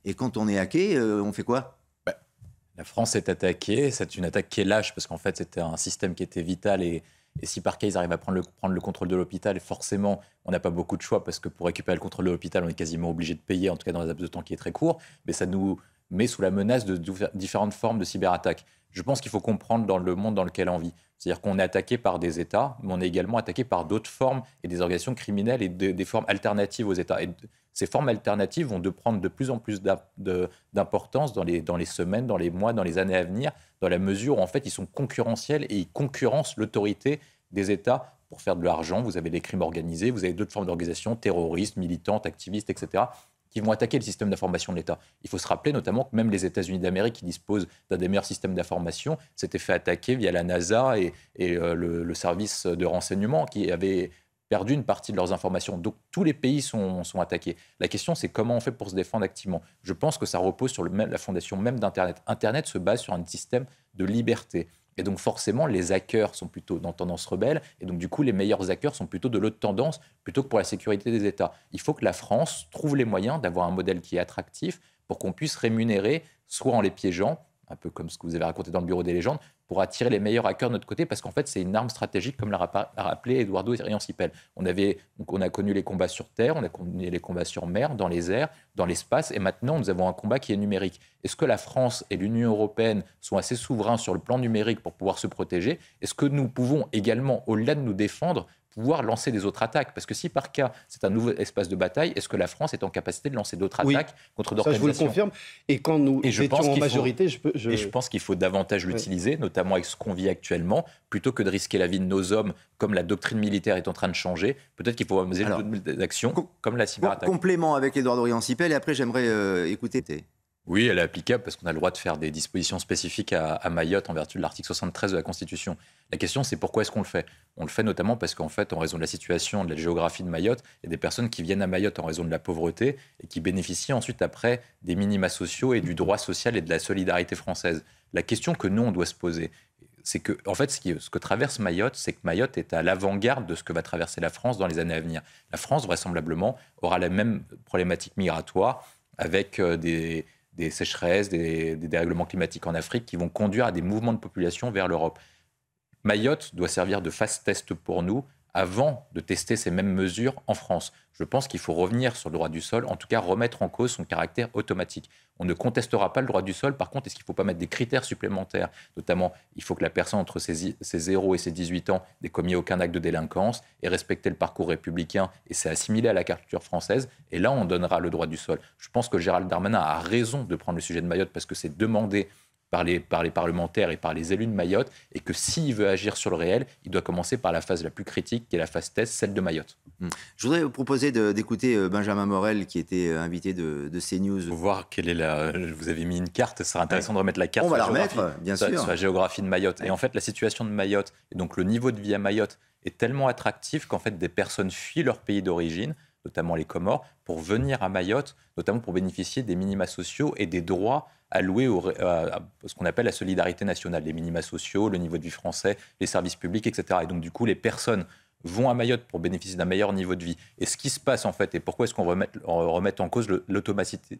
Et quand on est hacké, on fait quoi? Bah, la France est attaquée, c'est une attaque qui est lâche parce qu'en fait c'était un système qui était vital et si par cas ils arrivent à prendre le contrôle de l'hôpital, forcément on n'a pas beaucoup de choix parce que pour récupérer le contrôle de l'hôpital on est quasiment obligé de payer, en tout cas dans un laps de temps qui est très court, mais ça nous met sous la menace de différentes formes de cyberattaques. Je pense qu'il faut comprendre dans le monde dans lequel on vit. C'est-à-dire qu'on est attaqué par des États, mais on est également attaqué par d'autres formes et des organisations criminelles et des formes alternatives aux États. Et ces formes alternatives vont prendre de plus en plus d'importance dans les semaines, dans les mois, dans les années à venir, dans la mesure où en fait ils sont concurrentiels et ils concurrencent l'autorité des États pour faire de l'argent. Vous avez des crimes organisés, vous avez d'autres formes d'organisations, terroristes, militantes, activistes, etc., qui vont attaquer le système d'information de l'État. Il faut se rappeler notamment que même les États-Unis d'Amérique, qui disposent d'un des meilleurs systèmes d'information, s'étaient fait attaquer via la NASA et le service de renseignement qui avait perdu une partie de leurs informations. Donc tous les pays sont attaqués. La question, c'est comment on fait pour se défendre activement. Je pense que ça repose sur la fondation même d'Internet. Internet se base sur un système de liberté. Et donc forcément, les hackers sont plutôt dans tendance rebelle, et donc du coup, les meilleurs hackers sont plutôt de l'autre tendance, plutôt que pour la sécurité des États. Il faut que la France trouve les moyens d'avoir un modèle qui est attractif pour qu'on puisse rémunérer, soit en les piégeant, un peu comme ce que vous avez raconté dans le Bureau des légendes, pour attirer les meilleurs hackers de notre côté, parce qu'en fait, c'est une arme stratégique, comme l'a rappelé Eduardo Riancipel. On a connu les combats sur terre, on a connu les combats sur mer, dans les airs, dans l'espace, et maintenant, nous avons un combat qui est numérique. Est-ce que la France et l'Union européenne sont assez souverains sur le plan numérique pour pouvoir se protéger? Est-ce que nous pouvons également, au-delà de nous défendre, pouvoir lancer des autres attaques? Parce que si par cas, c'est un nouveau espace de bataille, est-ce que la France est en capacité de lancer d'autres attaques contre d'autres organisations? Ça, je vous le confirme. Et quand nous étions en majorité, Et je pense qu'il faut davantage l'utiliser, notamment avec ce qu'on vit actuellement, plutôt que de risquer la vie de nos hommes, comme la doctrine militaire est en train de changer. Peut-être qu'il faut poser d'autres actions, comme la cyberattaque. Complément avec Eduardo Riancipel, et après j'aimerais écouter. Oui, elle est applicable parce qu'on a le droit de faire des dispositions spécifiques à Mayotte en vertu de l'article 73 de la Constitution. La question, c'est pourquoi est-ce qu'on le fait? On le fait notamment parce qu'en fait, en raison de la situation, de la géographie de Mayotte, il y a des personnes qui viennent à Mayotte en raison de la pauvreté et qui bénéficient ensuite après des minima sociaux et du droit social et de la solidarité française. La question que nous, on doit se poser, c'est que, en fait, ce que traverse Mayotte, c'est que Mayotte est à l'avant-garde de ce que va traverser la France dans les années à venir. La France, vraisemblablement, aura la même problématique migratoire avec des sécheresses, des dérèglements climatiques en Afrique qui vont conduire à des mouvements de population vers l'Europe. Mayotte doit servir de phase test pour nous avant de tester ces mêmes mesures en France. Je pense qu'il faut revenir sur le droit du sol, en tout cas remettre en cause son caractère automatique. On ne contestera pas le droit du sol, par contre, est-ce qu'il ne faut pas mettre des critères supplémentaires? Notamment, il faut que la personne entre ses 0 et ses 18 ans n'ait commis aucun acte de délinquance et respecter le parcours républicain, et c'est assimilé à la culture française, et là on donnera le droit du sol. Je pense que Gérald Darmanin a raison de prendre le sujet de Mayotte parce que c'est demandé par les parlementaires et par les élus de Mayotte, et que s'il veut agir sur le réel, il doit commencer par la phase la plus critique, qui est la phase test, celle de Mayotte. Je voudrais vous proposer d'écouter Benjamin Morel, qui était invité de CNews. Pour voir quelle est vous avez mis une carte, ce sera intéressant de remettre la carte. On va la remettre, bien sûr. Sur la géographie de Mayotte. Ouais. Et en fait, la situation de Mayotte, et donc le niveau de vie à Mayotte, est tellement attractif qu'en fait, des personnes fuient leur pays d'origine, notamment les Comores, pour venir à Mayotte, notamment pour bénéficier des minima sociaux et des droits alloués à ce qu'on appelle la solidarité nationale, les minima sociaux, le niveau de vie français, les services publics, etc. Et donc, du coup, les personnes vont à Mayotte pour bénéficier d'un meilleur niveau de vie. Et ce qui se passe, en fait, et pourquoi est-ce qu'on remet en cause l'automaticité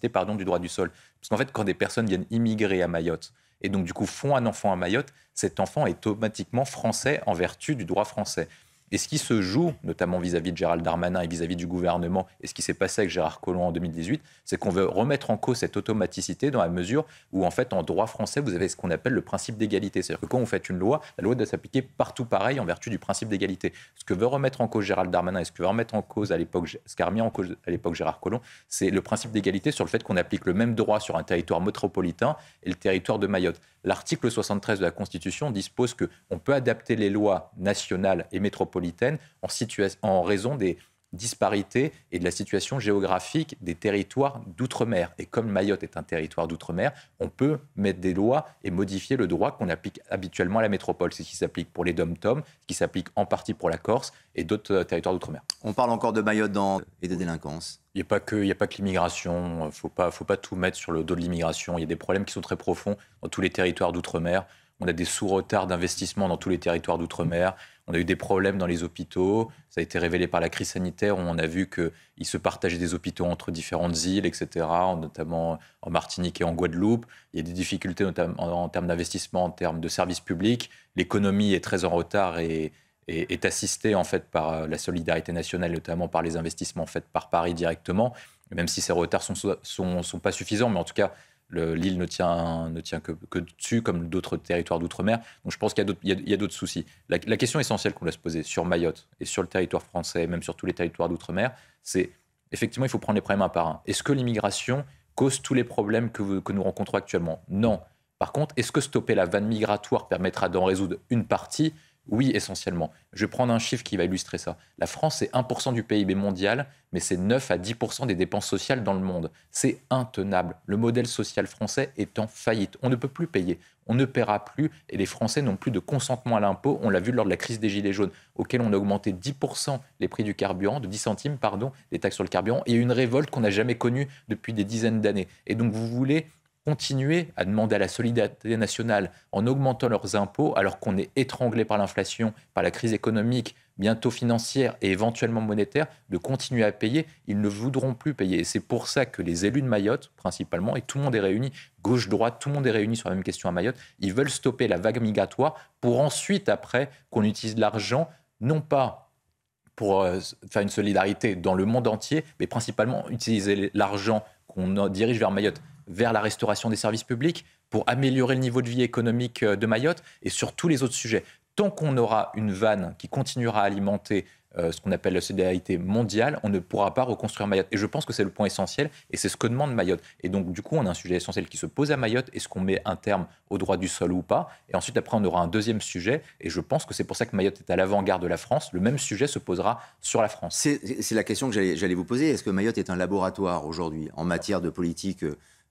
du droit du sol? Parce qu'en fait, quand des personnes viennent immigrer à Mayotte, et donc, du coup, font un enfant à Mayotte, cet enfant est automatiquement français en vertu du droit français. Et ce qui se joue, notamment vis-à-vis de Gérald Darmanin et vis-à-vis du gouvernement, et ce qui s'est passé avec Gérard Collomb en 2018, c'est qu'on veut remettre en cause cette automaticité dans la mesure où, en fait, en droit français, vous avez ce qu'on appelle le principe d'égalité. C'est-à-dire que quand vous faites une loi, la loi doit s'appliquer partout pareil en vertu du principe d'égalité. Ce que veut remettre en cause Gérald Darmanin et ce que veut remettre en cause ce qu'a remis en cause à l'époque Gérard Collomb, c'est le principe d'égalité sur le fait qu'on applique le même droit sur un territoire métropolitain et le territoire de Mayotte. L'article 73 de la Constitution dispose qu'on peut adapter les lois nationales et métropolitaines en raison des disparités et de la situation géographique des territoires d'outre-mer. Et comme Mayotte est un territoire d'outre-mer, on peut mettre des lois et modifier le droit qu'on applique habituellement à la métropole. C'est ce qui s'applique pour les DOM-TOM, ce qui s'applique en partie pour la Corse et d'autres territoires d'outre-mer. On parle encore de Mayotte et de délinquance. Il n'y a pas que l'immigration, il ne faut pas tout mettre sur le dos de l'immigration. Il y a des problèmes qui sont très profonds dans tous les territoires d'outre-mer. On a des sous-retards d'investissement dans tous les territoires d'outre-mer. On a eu des problèmes dans les hôpitaux. Ça a été révélé par la crise sanitaire où on a vu qu'ils se partageaient des hôpitaux entre différentes îles, etc., notamment en Martinique et en Guadeloupe. Il y a des difficultés notamment en termes d'investissement, en termes de services publics. L'économie est très en retard et est assistée en fait par la solidarité nationale, notamment par les investissements faits par Paris directement, même si ces retards sont pas suffisants, mais en tout cas, l'île ne tient que dessus, comme d'autres territoires d'outre-mer. Donc je pense qu'il y a d'autres soucis. La question essentielle qu'on doit se poser sur Mayotte et sur le territoire français, et même sur tous les territoires d'outre-mer, c'est effectivement, il faut prendre les problèmes un par un. Est-ce que l'immigration cause tous les problèmes que nous rencontrons actuellement? Non. Par contre, est-ce que stopper la vanne migratoire permettra d'en résoudre une partie? Oui, essentiellement. Je vais prendre un chiffre qui va illustrer ça. La France, c'est 1% du PIB mondial, mais c'est 9 à 10% des dépenses sociales dans le monde. C'est intenable. Le modèle social français est en faillite. On ne peut plus payer. On ne paiera plus. Et les Français n'ont plus de consentement à l'impôt. On l'a vu lors de la crise des Gilets jaunes, auquel on a augmenté 10% les prix du carburant, de 10 centimes, les taxes sur le carburant. Et il y a eu une révolte qu'on n'a jamais connue depuis des dizaines d'années. Et donc, vous voulez continuer à demander à la solidarité nationale en augmentant leurs impôts alors qu'on est étranglé par l'inflation, par la crise économique, bientôt financière et éventuellement monétaire, de continuer à payer. Ils ne voudront plus payer. Et c'est pour ça que les élus de Mayotte, principalement, et tout le monde est réuni, gauche-droite, tout le monde est réuni sur la même question à Mayotte, ils veulent stopper la vague migratoire pour ensuite, après, qu'on utilise l'argent, non pas pour faire une solidarité dans le monde entier, mais principalement utiliser l'argent qu'on dirige vers Mayotte, vers la restauration des services publics, pour améliorer le niveau de vie économique de Mayotte et sur tous les autres sujets. Tant qu'on aura une vanne qui continuera à alimenter ce qu'on appelle la solidarité mondiale, on ne pourra pas reconstruire Mayotte. Et je pense que c'est le point essentiel et c'est ce que demande Mayotte. Et donc, du coup, on a un sujet essentiel qui se pose à Mayotte. Est-ce qu'on met un terme au droit du sol ou pas? Et ensuite, après, on aura un deuxième sujet. Et je pense que c'est pour ça que Mayotte est à l'avant-garde de la France. Le même sujet se posera sur la France. C'est la question que j'allais vous poser. Est-ce que Mayotte est un laboratoire aujourd'hui en matière de politique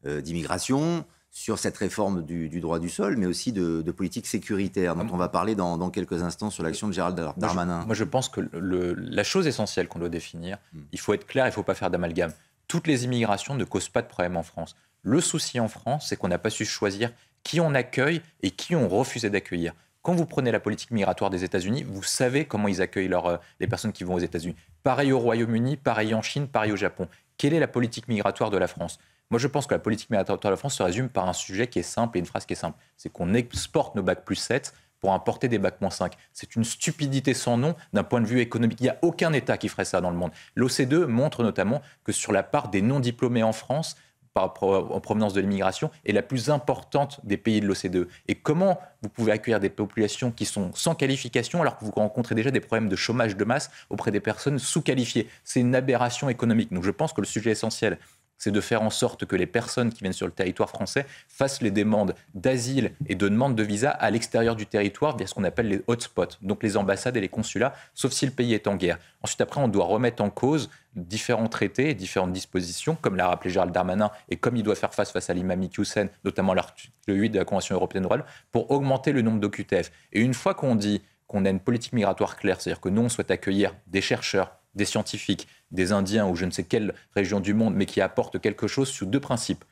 d'immigration, sur cette réforme du droit du sol, mais aussi de politique sécuritaire, dont on va parler dans quelques instants sur l'action de Gérald Darmanin. Moi, je pense que la chose essentielle qu'on doit définir, il faut être clair, il ne faut pas faire d'amalgame. Toutes les immigrations ne causent pas de problème en France. Le souci en France, c'est qu'on n'a pas su choisir qui on accueille et qui on refusait d'accueillir. Quand vous prenez la politique migratoire des États-Unis, vous savez comment ils accueillent les personnes qui vont aux États-Unis. Pareil au Royaume-Uni, pareil en Chine, pareil au Japon. Quelle est la politique migratoire de la France ? Moi, je pense que la politique migratoire de la France se résume par un sujet qui est simple et une phrase qui est simple. C'est qu'on exporte nos bacs +7 pour importer des bacs -5. C'est une stupidité sans nom d'un point de vue économique. Il n'y a aucun État qui ferait ça dans le monde. L'OCDE montre notamment que sur la part des non-diplômés en France, en provenance de l'immigration, est la plus importante des pays de l'OCDE. Et comment vous pouvez accueillir des populations qui sont sans qualification alors que vous rencontrez déjà des problèmes de chômage de masse auprès des personnes sous-qualifiées? C'est une aberration économique. Donc je pense que le sujet essentiel, c'est de faire en sorte que les personnes qui viennent sur le territoire français fassent les demandes d'asile et de demandes de visa à l'extérieur du territoire via ce qu'on appelle les hotspots, donc les ambassades et les consulats, sauf si le pays est en guerre. Ensuite, après, on doit remettre en cause différents traités et différentes dispositions, comme l'a rappelé Gérald Darmanin, et comme il doit faire face à l'imam Iqiyoussen, notamment l'article 8 de la Convention européenne des droits de l'homme, pour augmenter le nombre d'OQTF. Et une fois qu'on dit qu'on a une politique migratoire claire, c'est-à-dire que nous, on souhaite accueillir des chercheurs, des scientifiques, des Indiens ou je ne sais quelle région du monde, mais qui apportent quelque chose sous deux principes.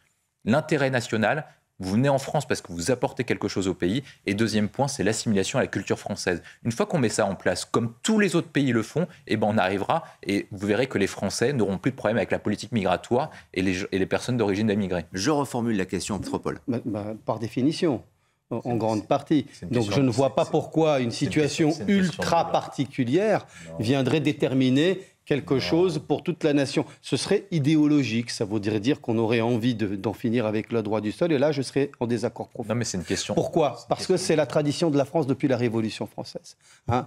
L'intérêt national, vous venez en France parce que vous apportez quelque chose au pays. Et deuxième point, c'est l'assimilation à la culture française. Une fois qu'on met ça en place, comme tous les autres pays le font, on arrivera et vous verrez que les Français n'auront plus de problème avec la politique migratoire et les personnes d'origine d'immigrés. Je reformule la question, Métropole. Par définition. En grande partie. Donc je ne vois pas pourquoi une situation ultra particulière viendrait déterminer quelque chose pour toute la nation. Ce serait idéologique, ça voudrait dire qu'on aurait envie d'en finir avec le droit du sol, et là je serais en désaccord profond. Non mais c'est une question. Pourquoi ? Parce que c'est la tradition de la France depuis la Révolution française.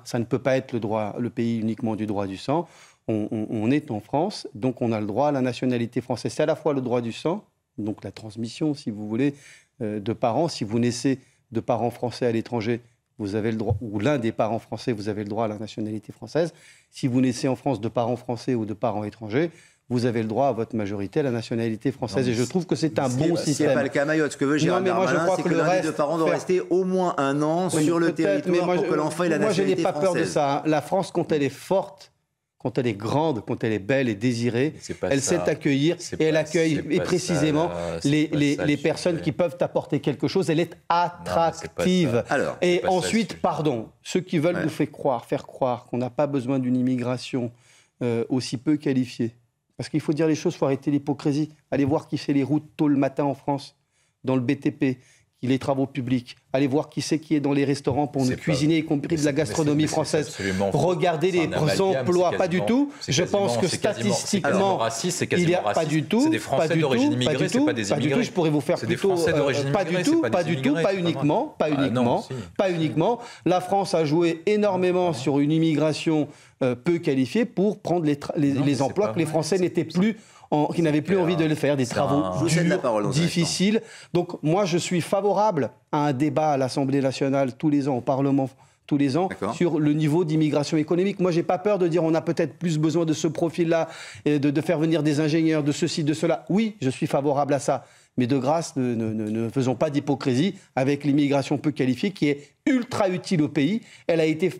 Ça ne peut pas être le pays uniquement du droit du sang. On est en France, donc on a le droit à la nationalité française. C'est à la fois le droit du sang, donc la transmission, si vous voulez, de parents. Si vous naissez de parents français à l'étranger, vous avez le droit, ou l'un des parents français, vous avez le droit à la nationalité française. Si vous naissez en France de parents français ou de parents étrangers, vous avez le droit à votre majorité à la nationalité française. Et je trouve que c'est un bon système. C'est pas le cas à Mayotte. Ce que veut Gérald Darmanin, c'est que l'un des deux parents doit rester au moins un an sur le territoire pour que l'enfant ait la nationalité française. Moi, je n'ai pas peur de ça. La France, quand elle est forte, quand elle est grande, quand elle est belle et désirée, elle sait accueillir et elle accueille précisément les personnes qui peuvent apporter quelque chose. Elle est attractive. Et ensuite, ceux qui veulent nous faire croire qu'on n'a pas besoin d'une immigration aussi peu qualifiée. Parce qu'il faut dire les choses, il faut arrêter l'hypocrisie. Allez voir qui fait les routes tôt le matin en France, dans le BTP, les travaux publics. Allez voir qui c'est qui est dans les restaurants pour nous cuisiner, y compris de la gastronomie française. Regardez les emplois, pas du tout. Je pense que statistiquement, il n'y a pas du tout. C'est des Français d'origine immigrée, c'est pas des immigrés. Je pourrais vous faire plutôt... Pas du tout, pas uniquement. Pas uniquement. La France a joué énormément sur une immigration peu qualifiée pour prendre les emplois que les Français n'étaient plus... qui n'avaient plus envie de le faire, des travaux durs, difficiles. Donc moi, je suis favorable à un débat à l'Assemblée nationale tous les ans, au Parlement tous les ans, sur le niveau d'immigration économique. Moi, je n'ai pas peur de dire on a peut-être plus besoin de ce profil-là, de faire venir des ingénieurs, de ceci, de cela. Oui, je suis favorable à ça. Mais de grâce, ne faisons pas d'hypocrisie avec l'immigration peu qualifiée qui est ultra utile au pays. Elle a été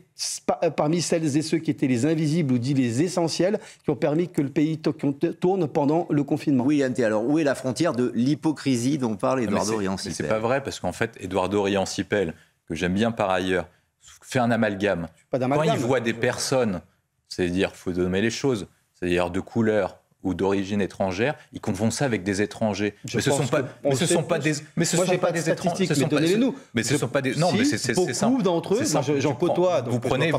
parmi celles et ceux qui étaient les invisibles ou dit les essentiels qui ont permis que le pays tourne pendant le confinement. Oui, Anté, alors où est la frontière de l'hypocrisie dont parle Eduardo Riancipel ? C'est pas vrai parce qu'en fait, Eduardo Riancipel, que j'aime bien par ailleurs, fait un amalgame. Quand il voit des personnes, c'est-à-dire, il faut nommer les choses, c'est-à-dire de couleur ou d'origine étrangère, ils confondent ça avec des étrangers. Mais ce sont pas des statistiques, mais donnez-les-nous. Mais ce sont pas des non, mais c'est ça. Beaucoup d'entre eux, j'en côtoie. Vous prenez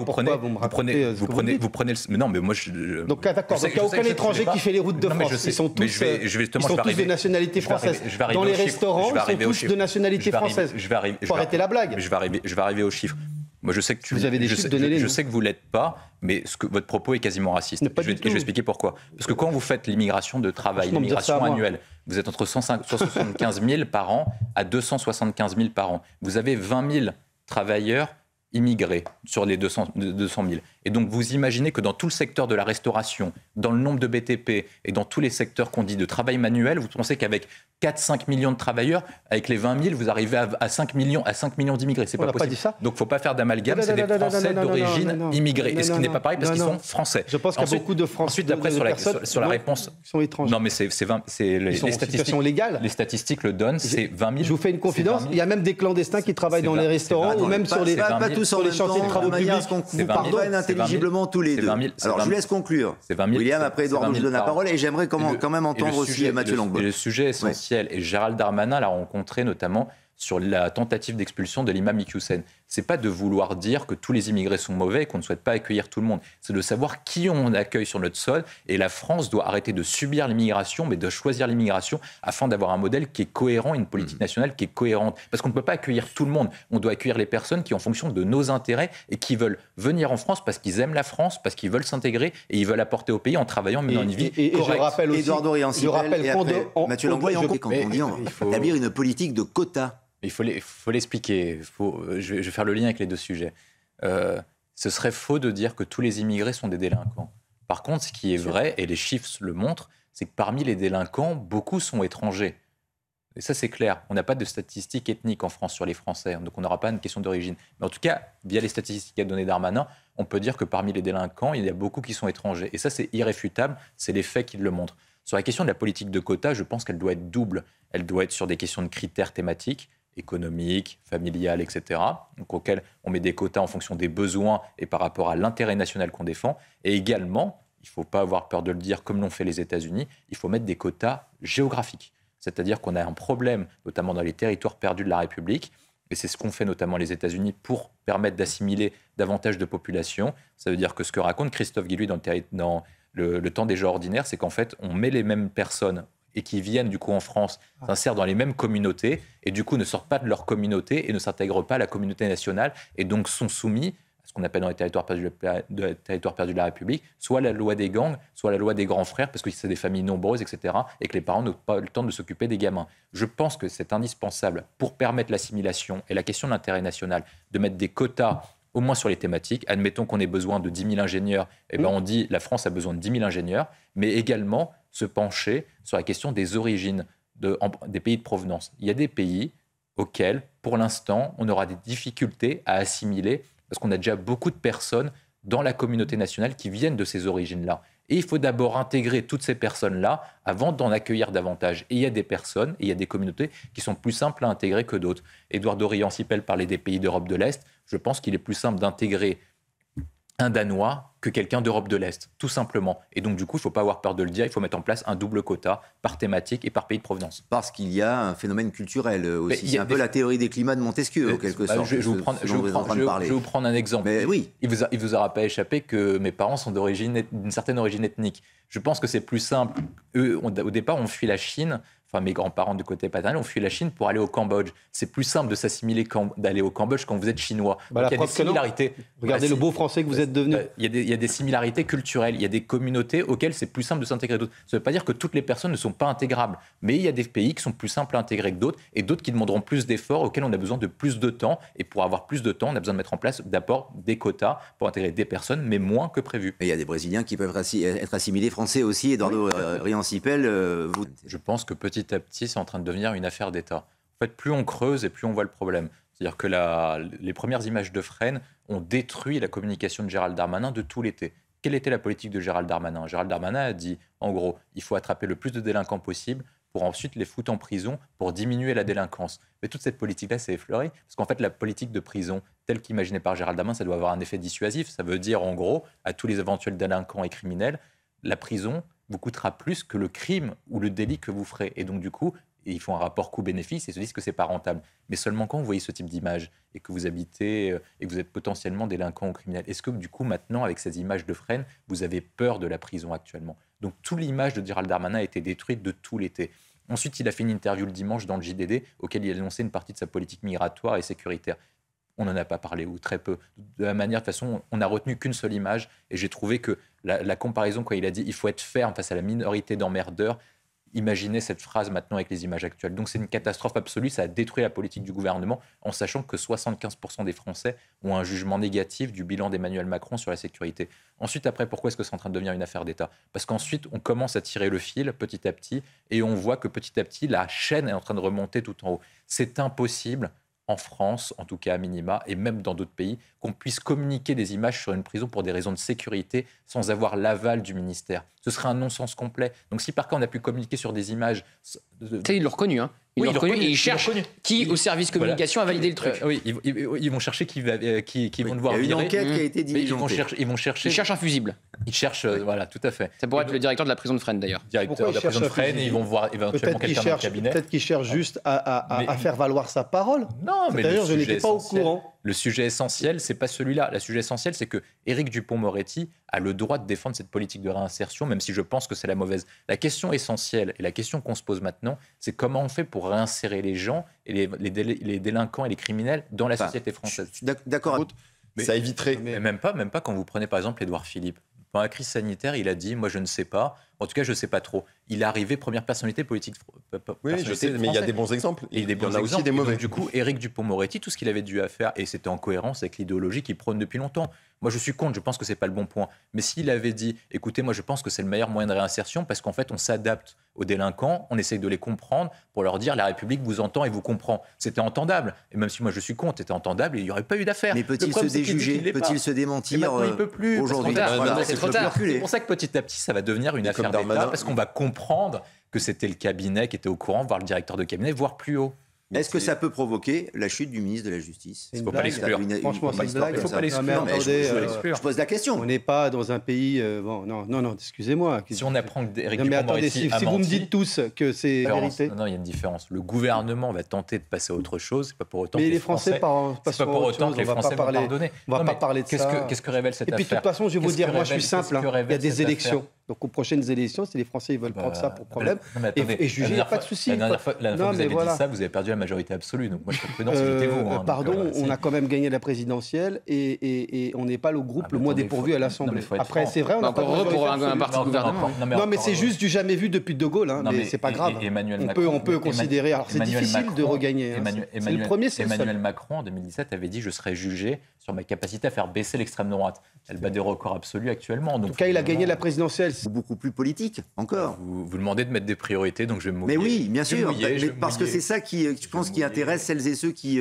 mais non, mais moi je donc d'accord, donc il n'y a aucun étranger qui fait les routes de France. Ils sont tous de nationalité française. Dans les restaurants, ils sont tous de nationalité française. Il faut arrêter la blague. Je vais arriver aux chiffres. Moi, je sais que vous avez des chiffres, donnez-les. Je sais que vous l'êtes pas, mais votre propos est quasiment raciste. Et je vais expliquer pourquoi. Parce que quand vous faites l'immigration de travail, l'immigration annuelle, vous êtes entre 175 000 par an à 275 000 par an. Vous avez 20 000 travailleurs immigrés sur les 200 000. Et donc, vous imaginez que dans tout le secteur de la restauration, dans le nombre de BTP et dans tous les secteurs qu'on dit de travail manuel, vous pensez qu'avec 4-5 millions de travailleurs, avec les 20 000, vous arrivez à 5 millions d'immigrés. C'est pas possible. Donc, il ne faut pas faire d'amalgame. C'est des Français d'origine immigrée. Et ce qui n'est pas pareil parce qu'ils sont français. Je pense qu'il y a beaucoup de Français. Ensuite, après, sur la réponse. Ils sont étrangers. Non, mais c'est les statistiques légales. Les statistiques le donnent. C'est 20 000. Je vous fais une confidence. Il y a même des clandestins qui travaillent dans les restaurants ou même sur les chantiers de travaux publics. Vous parlez intelligiblement tous les deux. Alors, je vous laisse conclure. William, après Eduardo, je vous donne la parole et j'aimerais quand même entendre aussi Mathieu Langbaud. Le sujet essentiel, et Gérald Darmanin l'a rencontré notamment sur la tentative d'expulsion de l'imam Iqiyoussen. C'est pas de vouloir dire que tous les immigrés sont mauvais et qu'on ne souhaite pas accueillir tout le monde. C'est de savoir qui on accueille sur notre sol. Et la France doit arrêter de subir l'immigration, mais de choisir l'immigration afin d'avoir un modèle qui est cohérent, une politique nationale qui est cohérente. Parce qu'on ne peut pas accueillir tout le monde. On doit accueillir les personnes qui, en fonction de nos intérêts et qui veulent venir en France parce qu'ils aiment la France, parce qu'ils veulent s'intégrer et ils veulent apporter au pays en travaillant, menant une vie correcte. Je rappelle aussi, Eduardo Riancipel et après Mathieu Langbaud, quand on dit il faut établir une politique de quotas. Il faut l'expliquer. Je vais faire le lien avec les deux sujets. Ce serait faux de dire que tous les immigrés sont des délinquants. Par contre, ce qui est vrai, et les chiffres le montrent, c'est que parmi les délinquants, beaucoup sont étrangers. Et ça, c'est clair. On n'a pas de statistiques ethniques en France sur les Français, donc on n'aura pas une question d'origine. Mais en tout cas, via les statistiques qu'a donné Darmanin, on peut dire que parmi les délinquants, il y a beaucoup qui sont étrangers. Et ça, c'est irréfutable, c'est les faits qui le montrent. Sur la question de la politique de quotas, je pense qu'elle doit être double. Elle doit être sur des questions de critères thématiques, économique, familiale, etc., donc auquel on met des quotas en fonction des besoins et par rapport à l'intérêt national qu'on défend. Et également, il ne faut pas avoir peur de le dire, comme l'ont fait les États-Unis, il faut mettre des quotas géographiques. C'est-à-dire qu'on a un problème, notamment dans les territoires perdus de la République, et c'est ce qu'ont fait notamment les États-Unis pour permettre d'assimiler davantage de population. Ça veut dire que ce que raconte Christophe Guilluy dans le temps des gens ordinaires, c'est qu'en fait, on met les mêmes personnes et qui viennent du coup en France, s'insèrent dans les mêmes communautés et du coup ne sortent pas de leur communauté et ne s'intègrent pas à la communauté nationale et donc sont soumis à ce qu'on appelle dans les territoires perdus de la République, soit la loi des gangs, soit la loi des grands frères, parce que c'est des familles nombreuses, etc., et que les parents n'ont pas le temps de s'occuper des gamins. Je pense que c'est indispensable pour permettre l'assimilation et la question de l'intérêt national, de mettre des quotas au moins sur les thématiques. Admettons qu'on ait besoin de 10 000 ingénieurs, et ben on dit la France a besoin de 10 000 ingénieurs, mais également se pencher sur la question des origines des pays de provenance. Il y a des pays auxquels, pour l'instant, on aura des difficultés à assimiler, parce qu'on a déjà beaucoup de personnes dans la communauté nationale qui viennent de ces origines-là. Et il faut d'abord intégrer toutes ces personnes-là avant d'en accueillir davantage. Et il y a des personnes, et il y a des communautés qui sont plus simples à intégrer que d'autres. Édouard Dorian-Sipel parlait des pays d'Europe de l'Est. Je pense qu'il est plus simple d'intégrer un Danois que quelqu'un d'Europe de l'Est, tout simplement. Et donc, du coup, il ne faut pas avoir peur de le dire, il faut mettre en place un double quota par thématique et par pays de provenance. Parce qu'il y a un phénomène culturel aussi. C'est un peu la théorie des climats de Montesquieu, en quelque sorte. Je vais vous prendre un exemple. Mais oui. Il ne vous aura pas échappé que mes parents sont d'une certaine origine ethnique. Je pense que c'est plus simple. Eux, au départ, on fuit la Chine. Enfin, mes grands-parents du côté paternel ont fui la Chine pour aller au Cambodge. C'est plus simple de s'assimiler d'aller au Cambodge quand vous êtes chinois. Il y a des similarités. Regardez le beau français que vous êtes devenu. Il y a des similarités culturelles. Il y a des communautés auxquelles c'est plus simple de s'intégrer d'autres. Ça ne veut pas dire que toutes les personnes ne sont pas intégrables. Mais il y a des pays qui sont plus simples à intégrer que d'autres et d'autres qui demanderont plus d'efforts, auxquels on a besoin de plus de temps. Et pour avoir plus de temps, on a besoin de mettre en place d'abord des quotas pour intégrer des personnes, mais moins que prévu. Et il y a des Brésiliens qui peuvent être assimilés français aussi. Eduardo Dorian-Sipel, Je pense que petit à petit, c'est en train de devenir une affaire d'État. En fait, plus on creuse et plus on voit le problème. C'est-à-dire que les premières images de Fresnes ont détruit la communication de Gérald Darmanin de tout l'été. Quelle était la politique de Gérald Darmanin ? Gérald Darmanin a dit, en gros, il faut attraper le plus de délinquants possible pour ensuite les foutre en prison pour diminuer la délinquance. Mais toute cette politique-là s'est effleurée, parce qu'en fait, la politique de prison, telle qu'imaginée par Gérald Darmanin, ça doit avoir un effet dissuasif. Ça veut dire, en gros, à tous les éventuels délinquants et criminels, la prison vous coûtera plus que le crime ou le délit que vous ferez. Et donc, du coup, ils font un rapport coût-bénéfice et se disent que c'est pas rentable. Mais seulement quand vous voyez ce type d'image et que vous habitez et que vous êtes potentiellement délinquant ou criminel, est-ce que du coup maintenant avec ces images de Fresnes, vous avez peur de la prison actuellement ? Donc toute l'image de Gérald Darmanin a été détruite de tout l'été. Ensuite, il a fait une interview le dimanche dans le JDD auquel il a annoncé une partie de sa politique migratoire et sécuritaire. On n'en a pas parlé, ou très peu. De la manière, de toute façon, on n'a retenu qu'une seule image et j'ai trouvé que la comparaison, quand il a dit il faut être ferme face à la minorité d'emmerdeurs, imaginez cette phrase maintenant avec les images actuelles. Donc c'est une catastrophe absolue, ça a détruit la politique du gouvernement en sachant que 75% des Français ont un jugement négatif du bilan d'Emmanuel Macron sur la sécurité. Ensuite, après, pourquoi est-ce que c'est en train de devenir une affaire d'État ? Parce qu'ensuite, on commence à tirer le fil petit à petit et on voit que petit à petit, la chaîne est en train de remonter tout en haut. C'est impossible en France, en tout cas à minima, et même dans d'autres pays, qu'on puisse communiquer des images sur une prison pour des raisons de sécurité sans avoir l'aval du ministère. Ce serait un non-sens complet. Donc si par cas on a pu communiquer sur des images... Ils l'ont reconnu, hein. Ils l'ont reconnu et ils cherchent qui, au service communication, a validé le truc. Oui, ils vont chercher qui vont devoir virer. Il y a une enquête qui a été diligentée. Ils cherchent un fusible. Ils cherchent, voilà, tout à fait. Ça pourrait être le directeur de la prison de Fresnes, d'ailleurs. Directeur de la prison de Fresnes, et ils vont voir éventuellement quelqu'un dans le cabinet. Peut-être qu'il cherche juste à faire valoir sa parole. Non, mais d'ailleurs, je n'étais pas au courant. Le sujet essentiel, c'est pas celui-là. Le sujet essentiel, c'est que Éric Dupond-Moretti a le droit de défendre cette politique de réinsertion, même si je pense que c'est la mauvaise. La question essentielle et la question qu'on se pose maintenant, c'est comment on fait pour réinsérer les gens et les délinquants et les criminels dans la société française. D'accord. Mais ça éviterait. Mais même pas quand vous prenez par exemple Édouard Philippe. Pendant la crise sanitaire, il a dit « moi je ne sais pas ». En tout cas, je ne sais pas trop. Il est arrivé première personnalité politique. Oui, je sais, mais il y a des bons exemples. Et il y en a aussi des mauvais. Donc, du coup, Éric Dupond-Moretti, tout ce qu'il avait dû faire, et c'était en cohérence avec l'idéologie qu'il prône depuis longtemps. Moi, je suis contre, je pense que ce n'est pas le bon point. Mais s'il avait dit, écoutez, moi, je pense que c'est le meilleur moyen de réinsertion parce qu'en fait, on s'adapte aux délinquants, on essaye de les comprendre pour leur dire, la République vous entend et vous comprend. C'était entendable. Et même si moi, je suis contre, c'était entendable et il n'y aurait pas eu d'affaire. Mais peut-il se déjuger, peut-il se démentir il ne peut plus. Aujourd'hui, c'est trop tard. C'est pour ça que petit à petit, ça va devenir une affaire d'État parce qu'on va comprendre que c'était le cabinet qui était au courant, voire le directeur de cabinet, voire plus haut. Est-ce que ça peut provoquer la chute du ministre de la Justice ? Il ne faut pas l'exclure. Franchement, c'est une blague. Il ne faut pas l'exclure. Je pose la question. On n'est pas dans un pays... non, excusez-moi. Si on apprend que Éric Dupond-Moretti si vous me dites tous que c'est vérité... Non, il y a une différence. Le gouvernement va tenter de passer à autre chose. C'est pas pour autant mais que les Français passent à autre chose. Les Français vont pardonner. On ne va pas parler de ça. Qu'est-ce que révèle cette affaire ? Et puis, de toute façon, je vais vous dire, moi, je suis simple. Il y a des élections. Donc, aux prochaines élections, si les Français veulent prendre ça pour problème et juger, il n'y a pas de souci. La dernière fois que vous avez dit ça, vous avez perdu la majorité absolue. Donc moi, je serais prudent si j'étais vous. Pardon, on a quand même gagné la présidentielle et on n'est pas le groupe le moins dépourvu à l'Assemblée. Après, c'est vrai, on n'a pas pour un parti gouvernement. Non, mais c'est juste du jamais vu depuis De Gaulle. Mais c'est pas grave. On peut considérer. Alors, c'est difficile de regagner. C'est le premier, c'est Emmanuel Macron, en 2017, avait dit « je serai jugé sur ma capacité à faire baisser l'extrême droite ». Elle bat des records absolus actuellement. En tout cas, il a gagné la présidentielle. Française. Beaucoup plus politique, encore. Vous demandez de mettre des priorités, donc je vais me mouiller. Mais oui, bien sûr, parce que mouiller. c'est ça qui, je pense, qui intéresse celles et ceux qui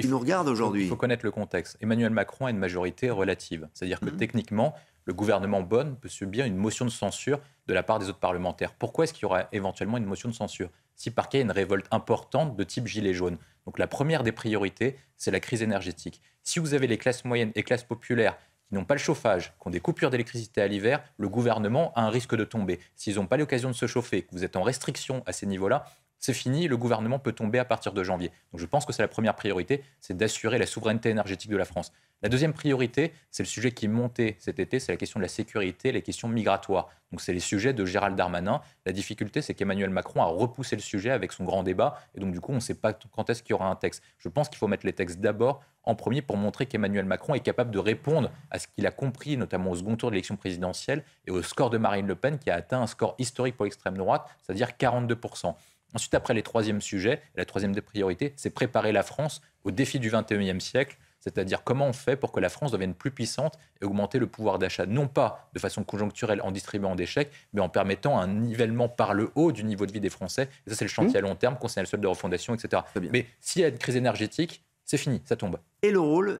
nous regardent aujourd'hui. Il faut connaître le contexte. Emmanuel Macron a une majorité relative. C'est-à-dire que techniquement, le gouvernement Bonne peut subir une motion de censure de la part des autres parlementaires. Pourquoi est-ce qu'il y aura éventuellement une motion de censure si par cas il y a une révolte importante de type gilet jaune? Donc la première des priorités, c'est la crise énergétique. Si vous avez les classes moyennes et classes populaires qui n'ont pas le chauffage, qui ont des coupures d'électricité à l'hiver, le gouvernement a un risque de tomber. S'ils n'ont pas l'occasion de se chauffer, que vous êtes en restriction à ces niveaux-là, c'est fini, le gouvernement peut tomber à partir de janvier. Donc je pense que c'est la première priorité, c'est d'assurer la souveraineté énergétique de la France. La deuxième priorité, c'est le sujet qui est monté cet été, c'est la question de la sécurité, les questions migratoires. Donc c'est les sujets de Gérald Darmanin. La difficulté, c'est qu'Emmanuel Macron a repoussé le sujet avec son grand débat, et donc du coup, on ne sait pas quand est-ce qu'il y aura un texte. Je pense qu'il faut mettre les textes d'abord en premier pour montrer qu'Emmanuel Macron est capable de répondre à ce qu'il a compris, notamment au second tour de l'élection présidentielle et au score de Marine Le Pen, qui a atteint un score historique pour l'extrême droite, c'est-à-dire 42%. Ensuite, après les troisièmes sujets, la troisième des priorités, c'est préparer la France au défi du 21e siècle, c'est-à-dire comment on fait pour que la France devienne plus puissante et augmenter le pouvoir d'achat, non pas de façon conjoncturelle en distribuant des chèques, mais en permettant un nivellement par le haut du niveau de vie des Français. Et ça, c'est le chantier à long terme, concernant le solde de refondation, etc. Mais s'il y a une crise énergétique, c'est fini, ça tombe. Et le rôle